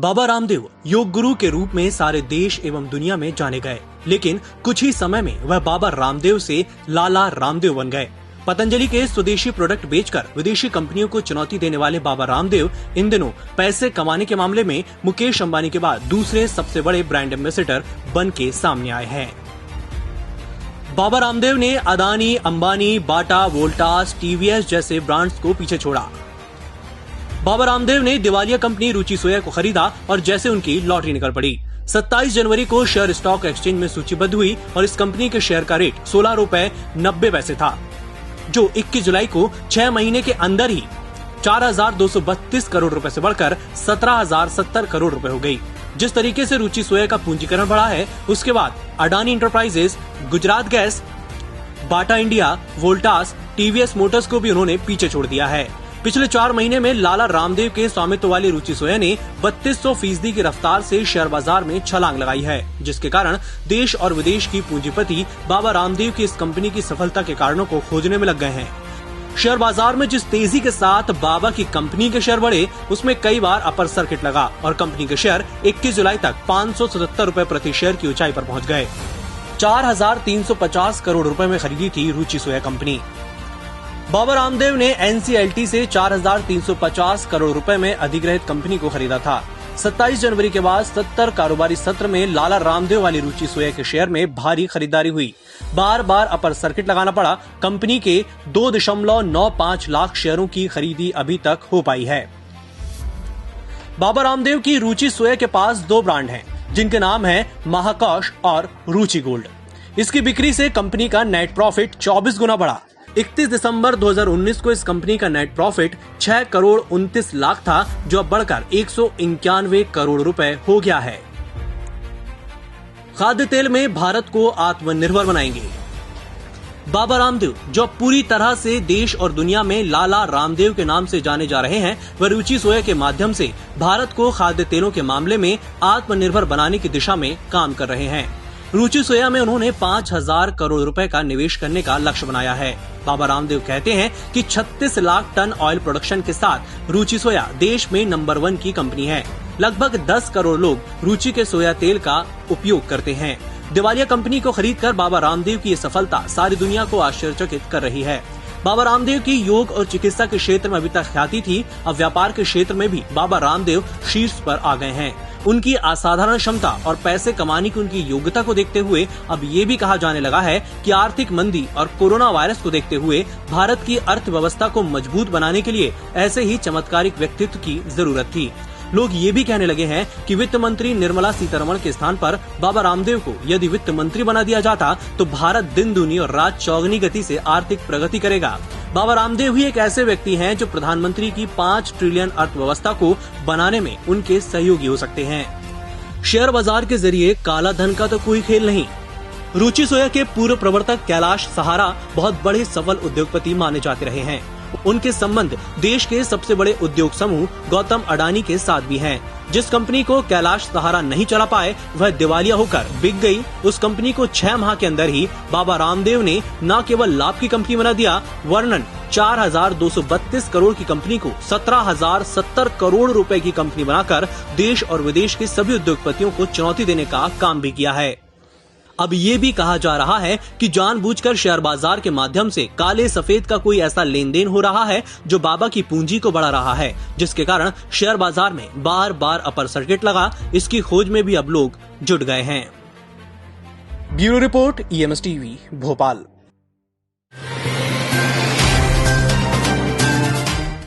बाबा रामदेव योग गुरु के रूप में सारे देश एवं दुनिया में जाने गए, लेकिन कुछ ही समय में वह बाबा रामदेव से लाला रामदेव बन गए। पतंजलि के स्वदेशी प्रोडक्ट बेचकर विदेशी कंपनियों को चुनौती देने वाले बाबा रामदेव इन दिनों पैसे कमाने के मामले में मुकेश अंबानी के बाद दूसरे सबसे बड़े ब्रांड एम्बेसडर बन के सामने आए हैं। बाबा रामदेव ने अदानी, अंबानी, बाटा, वोल्टास, टीवीएस जैसे ब्रांड्स को पीछे छोड़ा। बाबा रामदेव ने दिवालिया कंपनी रुचि सोया को खरीदा और जैसे उनकी लॉटरी निकल पड़ी। 27 जनवरी को शेयर स्टॉक एक्सचेंज में सूचीबद्ध हुई और इस कंपनी के शेयर का रेट 16 रुपए 90 पैसे था, जो 21 जुलाई को 6 महीने के अंदर ही 4,232 करोड़ रुपए से बढ़कर 17,070 करोड़ रुपए हो गई। जिस तरीके से रुचि सोया का पूंजीकरण बढ़ा है, उसके बाद Adani enterprises, Gujarat gas, Bata India, Voltas, TVS Motors को भी उन्होंने पीछे छोड़ दिया है। पिछले 4 महीने में लाला रामदेव के स्वामित्व वाली रुचि सोया ने 3200% की रफ्तार से शेयर बाजार में छलांग लगाई है, जिसके कारण देश और विदेश की पूंजीपति बाबा रामदेव की इस कंपनी की सफलता के कारणों को खोजने में लग गए हैं। शेयर बाजार में जिस तेजी के साथ बाबा की कंपनी के शेयर बढ़े, उसमें कई बार अपर सर्किट लगा और कंपनी के शेयर 21 जुलाई तक 577 रुपए प्रति शेयर की ऊंचाई पर पहुंच गए। 4,350 करोड़ रुपए में खरीदी थी रुचि सोया कंपनी। बाबा रामदेव ने एनसीएलटी से 4,350 करोड़ रुपए में अधिग्रहित कंपनी को खरीदा था। 27 जनवरी के बाद 70 कारोबारी सत्र में लाला रामदेव वाली रुचि सोया के शेयर में भारी खरीदारी हुई। बार बार अपर सर्किट लगाना पड़ा। कंपनी के 2.95 लाख शेयरों की खरीदी अभी तक हो पाई है। बाबा रामदेव की रुचि सोया के पास 2 ब्रांड हैं, जिनके नाम है महाकोश और रुचि गोल्ड। इसकी बिक्री से कंपनी का नेट प्रॉफिट 24 गुना बढ़ा। 31 दिसंबर 2019 को इस कंपनी का नेट प्रॉफिट 6 करोड़ 29 लाख था, जो अब बढ़कर 191 करोड़ रुपए हो गया है। खाद्य तेल में भारत को आत्मनिर्भर बनाएंगे। बाबा रामदेव, जो पूरी तरह से देश और दुनिया में लाला रामदेव के नाम से जाने जा रहे हैं, वह रुचि सोया के माध्यम से भारत को खाद्य तेलों के मामले में आत्मनिर्भर बनाने की दिशा में काम कर रहे हैं। रुचि सोया में उन्होंने 5,000 करोड़ रुपए का निवेश करने का लक्ष्य बनाया है। बाबा रामदेव कहते हैं कि 36 लाख टन ऑयल प्रोडक्शन के साथ रुचि सोया देश में नंबर 1 की कंपनी है। लगभग 10 करोड़ लोग रुचि के सोया तेल का उपयोग करते हैं। दिवालिया कंपनी को खरीदकर बाबा रामदेव की ये सफलता सारी दुनिया को आश्चर्यचकित कर रही है। बाबा रामदेव की योग और चिकित्सा के क्षेत्र में अभी तक ख्याति थी, अब व्यापार के क्षेत्र में भी बाबा रामदेव शीर्ष पर आ गए हैं। उनकी असाधारण क्षमता और पैसे कमाने की उनकी योग्यता को देखते हुए अब ये भी कहा जाने लगा है कि आर्थिक मंदी और कोरोना वायरस को देखते हुए भारत की अर्थव्यवस्था को मजबूत बनाने के लिए ऐसे ही चमत्कारिक व्यक्तित्व की जरूरत थी। लोग ये भी कहने लगे हैं कि वित्त मंत्री निर्मला सीतारमण के स्थान पर बाबा रामदेव को यदि वित्त मंत्री बना दिया जाता तो भारत दिन दूनी और रात चौगनी गति से आर्थिक प्रगति करेगा। बाबा रामदेव ही एक ऐसे व्यक्ति हैं जो प्रधानमंत्री की 5 ट्रिलियन अर्थव्यवस्था को बनाने में उनके सहयोगी हो सकते हैं। शेयर बाजार के जरिए काला धन का तो कोई खेल नहीं। रुचि सोया के पूर्व प्रवर्तक कैलाश सहारा बहुत बड़े सफल उद्योगपति माने जाते रहे हैं। उनके संबंध देश के सबसे बड़े उद्योग समूह गौतम अडानी के साथ भी हैं। जिस कंपनी को कैलाश सहारा नहीं चला पाए, वह दिवालिया होकर बिक गई। उस कंपनी को 6 माह के अंदर ही बाबा रामदेव ने न केवल लाभ की कंपनी बना दिया, वरन 4,232 करोड़ की कंपनी को 17,070 करोड़ रुपए की कंपनी बनाकर देश और विदेश के सभी उद्योगपतियों को चुनौती देने का काम भी किया है। अब ये भी कहा जा रहा है कि जानबूझकर शेयर बाजार के माध्यम से काले सफेद का कोई ऐसा लेन देन हो रहा है जो बाबा की पूंजी को बढ़ा रहा है, जिसके कारण शेयर बाजार में बार बार अपर सर्किट लगा। इसकी खोज में भी अब लोग जुट गए हैं। Bureau report, EMS TV, Bhopal.